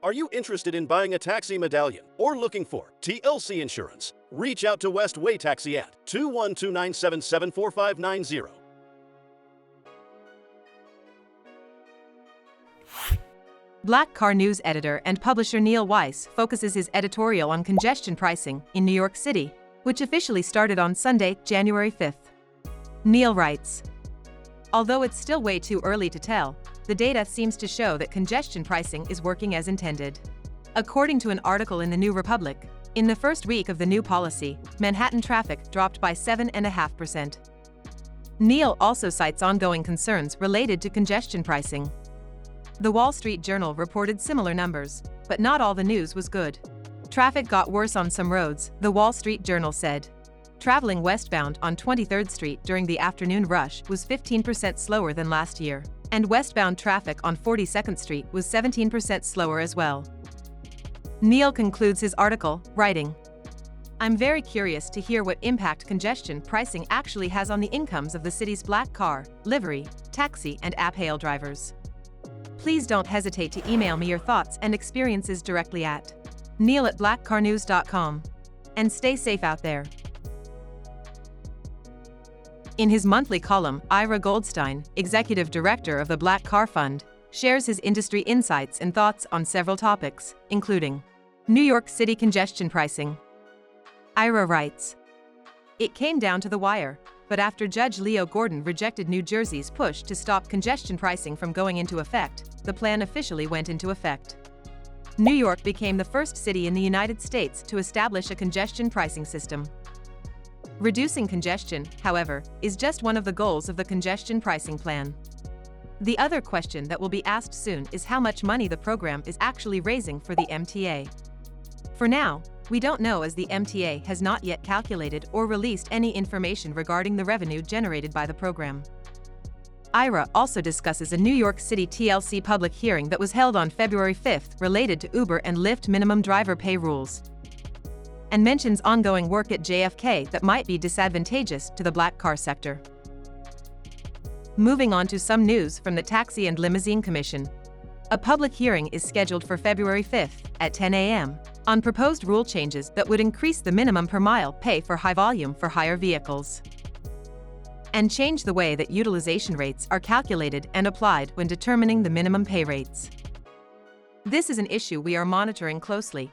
Are you interested in buying a taxi medallion or looking for TLC insurance? Reach out to West Way Taxi at 212-977-4590. Black Car News editor and publisher Neil Weiss focuses his editorial on congestion pricing in New York City, which officially started on Sunday, January 5th. Neil writes, "Although it's still way too early to tell, the data seems to show that congestion pricing is working as intended." According to an article in the New Republic, in the first week of the new policy, Manhattan traffic dropped by 7.5%. Neil also cites ongoing concerns related to congestion pricing. The Wall Street Journal reported similar numbers, but not all the news was good. Traffic got worse on some roads, the Wall Street Journal said. Traveling westbound on 23rd Street during the afternoon rush was 15% slower than last year, and westbound traffic on 42nd Street was 17% slower as well. Neil concludes his article, writing, "I'm very curious to hear what impact congestion pricing actually has on the incomes of the city's black car, livery, taxi, and app hail drivers. Please don't hesitate to email me your thoughts and experiences directly at neil@blackcarnews.com. And stay safe out there." In his monthly column, Ira Goldstein, executive director of the Black Car Fund, shares his industry insights and thoughts on several topics, including New York City congestion pricing. Ira writes, "It came down to the wire, but after Judge Leo Gordon rejected New Jersey's push to stop congestion pricing from going into effect, the plan officially went into effect. New York became the first city in the United States to establish a congestion pricing system. Reducing congestion, however, is just one of the goals of the congestion pricing plan. The other question that will be asked soon is how much money the program is actually raising for the MTA. For now, we don't know, as the MTA has not yet calculated or released any information regarding the revenue generated by the program." Ira also discusses a New York City TLC public hearing that was held on February 5th related to Uber and Lyft minimum driver pay rules, and mentions ongoing work at JFK that might be disadvantageous to the black car sector. Moving on to some news from the Taxi and Limousine Commission. A public hearing is scheduled for February 5th at 10 a.m. on proposed rule changes that would increase the minimum per mile pay for high volume for hire vehicles and change the way that utilization rates are calculated and applied when determining the minimum pay rates. This is an issue we are monitoring closely,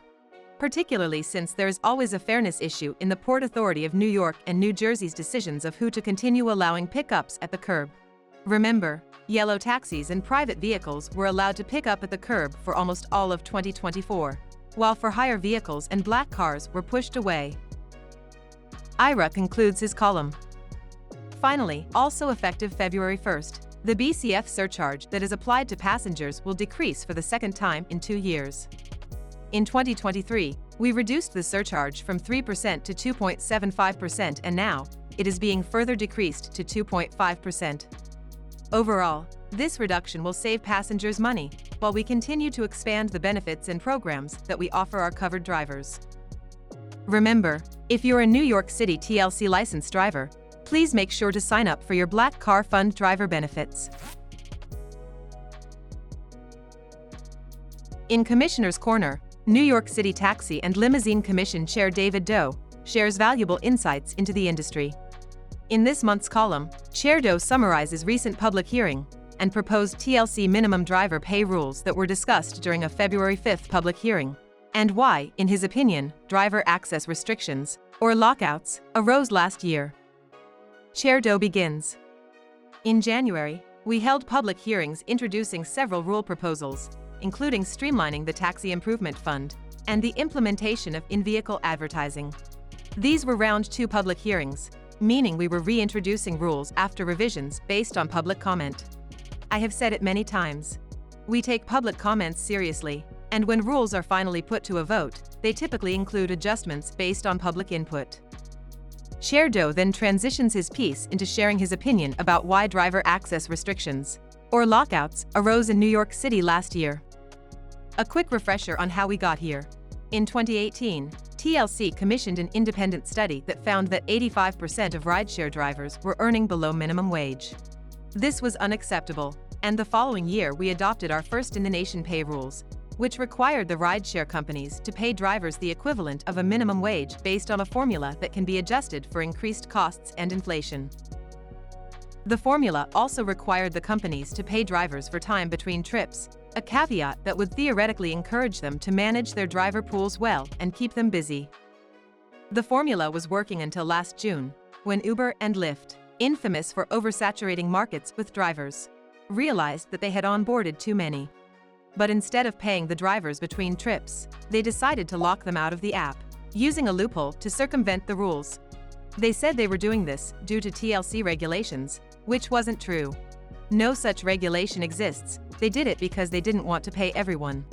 particularly since there is always a fairness issue in the Port Authority of New York and New Jersey's decisions of who to continue allowing pickups at the curb. Remember, yellow taxis and private vehicles were allowed to pick up at the curb for almost all of 2024, while for hire vehicles and black cars were pushed away. Ira concludes his column. Finally, also effective February 1st, the BCF surcharge that is applied to passengers will decrease for the second time in 2 years. In 2023, we reduced the surcharge from 3% to 2.75%, and now it is being further decreased to 2.5%. Overall, this reduction will save passengers money, while we continue to expand the benefits and programs that we offer our covered drivers. Remember, if you're a New York City TLC licensed driver, please make sure to sign up for your Black Car Fund driver benefits. In Commissioner's Corner, New York City Taxi and Limousine Commission Chair David Daus shares valuable insights into the industry. In this month's column, Chair Daus summarizes recent public hearing and proposed TLC minimum driver pay rules that were discussed during a February 5th public hearing, and why, in his opinion, driver access restrictions, or lockouts, arose last year. Chair Daus begins. "In January, we held public hearings introducing several rule proposals, including streamlining the Taxi Improvement Fund and the implementation of in-vehicle advertising. These were round 2 public hearings, meaning we were reintroducing rules after revisions based on public comment. I have said it many times. We take public comments seriously, and when rules are finally put to a vote, they typically include adjustments based on public input." Chair Daus then transitions his piece into sharing his opinion about why driver access restrictions, or lockouts, arose in New York City last year. A quick refresher on how we got here. In 2018, TLC commissioned an independent study that found that 85% of rideshare drivers were earning below minimum wage. This was unacceptable, and the following year we adopted our first-in-the-nation pay rules, which required the rideshare companies to pay drivers the equivalent of a minimum wage based on a formula that can be adjusted for increased costs and inflation. The formula also required the companies to pay drivers for time between trips, a caveat that would theoretically encourage them to manage their driver pools well and keep them busy. The formula was working until last June, when Uber and Lyft, infamous for oversaturating markets with drivers, realized that they had onboarded too many. But instead of paying the drivers between trips, they decided to lock them out of the app, using a loophole to circumvent the rules. They said they were doing this due to TLC regulations, which wasn't true. No such regulation exists. They did it because they didn't want to pay everyone.